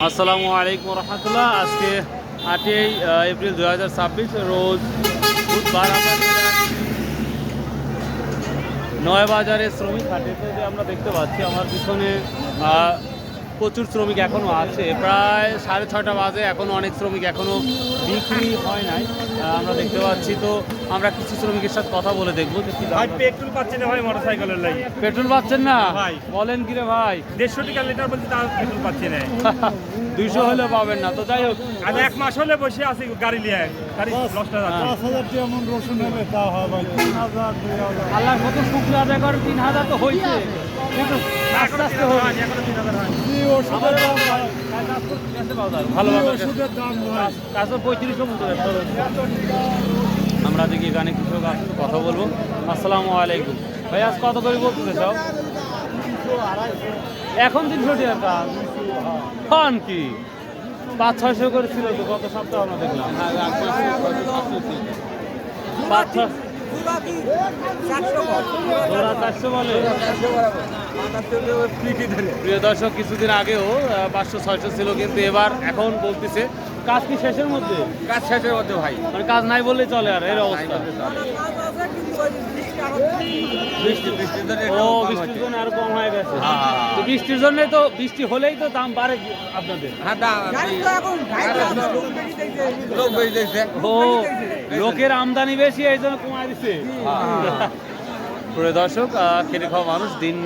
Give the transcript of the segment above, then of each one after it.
আসসালামু আলাইকুম রহমতুল্লাহ। আজকে 8ই এপ্রিল 2026 রোজ বুধবার। নয় বাজারে শ্রমিক হাটেতে যে আমরা দেখতে পাচ্ছি আমার পিছনে প্রচুর শ্রমিক এখনও আছে। প্রায় 6:30 বাজে, এখনও অনেক শ্রমিক এখনও বিক্রি হয় নাই আমরা দেখতে পাচ্ছি। তো আমরা কিছু শ্রমিকের সাথে কথা বলে দেখবো যে ভাই পেট্রোল পাচ্ছেন না ভাই, মোটরসাইকেলের লাগে পেট্রোল পাচ্ছেন না ভাই। বলেন কি রে ভাই? 150 টাকা লিটার বলতে তার পেট্রোল পাচ্ছি না। 200 হলে পাবেন না। তো যাই হোক, আর 1 মাস হলে বসে আছি গাড়ি নিয়ে, গাড়ি লসটা যাচ্ছে। 5,000 টাকা এমন রসুন হবে তা হয় ভাই 3,000 2,000। আল্লাহর কত শুক্র আদায় করেন, 3,000 তো হয়েছে, কিন্তু আস্তে আস্তে হবে। এখনো 3,000 হয়। কি ওষুধের দাম ভাই? ভালো কি ভালো ওষুধের দাম ভাই? কাছে 3500 মতো। আমরা দেখি এখানে কৃষক আসলে কথা বলবো। আসসালামু আলাইকুম ভাই, আজ কত করে বলতেছে সব? এখন 300 টাকা খান কি 500-600 করে ছিল তো গত সপ্তাহে আমরা দেখলাম। 500 জোড়া 400 বলে। প্রিয় দর্শক, কিছুদিন আগেও 500-600 ছিল, কিন্তু এবার এখন বলতেছে কাজ কি শেষের মধ্যে? কাজ শেষের মধ্যে ভাই, মানে কাজ নাই বললেই চলে, আর এর অবস্থা। ও বৃষ্টির জন্য আরো কম হয়ে গেছে। তো বৃষ্টির জন্য, তো বৃষ্টি হলেই তো দাম বাড়ে আপনাদের। ও লোকের আমদানি বেশি, এই জন্য কমায় দিচ্ছে। প্রিয় দর্শক, খেটে খাওয়া মানুষ, দিন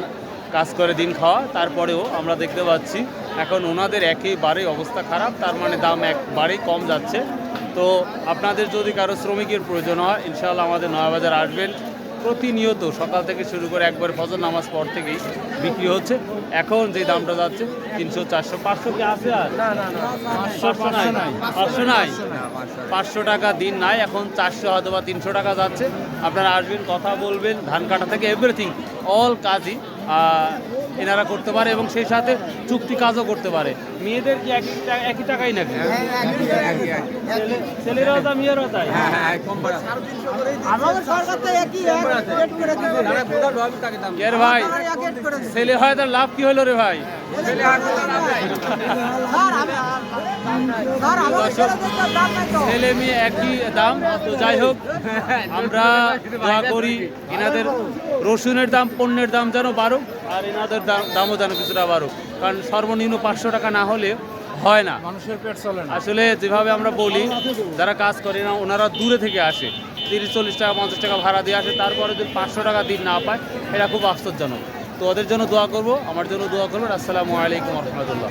কাজ করে দিন খাওয়া, তারপরেও আমরা দেখতে পাচ্ছি এখন ওনাদের একেবারেই অবস্থা খারাপ। তার মানে দাম একবারেই কম যাচ্ছে। তো আপনাদের যদি কারো শ্রমিকের প্রয়োজন হয়, ইনশাআল্লাহ আমাদের নয়াবাজার আসবেন। প্রতিনিয়ত সকাল থেকে শুরু করে একবার ফজর নামাজ পর থেকেই বিক্রি হচ্ছে। এখন যে দামটা যাচ্ছে 300, 400, 500 কি আছে? আর 500 নাই, 500 টাকা দিন নাই, এখন 400 হয়তো বা 300 টাকা যাচ্ছে। আপনারা আসবেন, কথা বলবেন, ধান কাটা থেকে এভরিথিং অল কাজই এনারা করতে পারে, এবং সেই সাথে চুক্তি কাজও করতে পারে। মেয়েদের কি একই টাকাই নাকি? ছেলেরাও তা মেয়েরাও তাই? এর ভাই ছেলে হয়, তার লাভ কি হলো রে ভাই? ছেলে মেয়ে একই দাম। তো যাই হোক, আমরা দোয়া করি এনাদের রসুনের দাম, পণ্যের দাম যেন বাড়ুক, আর এনাদের দামও যেন কিছুটা বাড়ুক। কারণ সর্বনিম্ন 500 টাকা না হলে হয় না, মানুষের পেট চলে না। আসলে যেভাবে আমরা বলি, যারা কাজ করে না ওনারা দূরে থেকে আসে, 30-40 টাকা 50 টাকা ভাড়া দিয়ে আসে, তারপরে যদি 500 টাকা দিন না পায়, এটা খুব আশ্চর্যজনক। তো ওদের জন্য দোয়া করবো, আমার জন্য দোয়া করবেন। আসসালামু আলাইকুম রহমতুল্লাহ।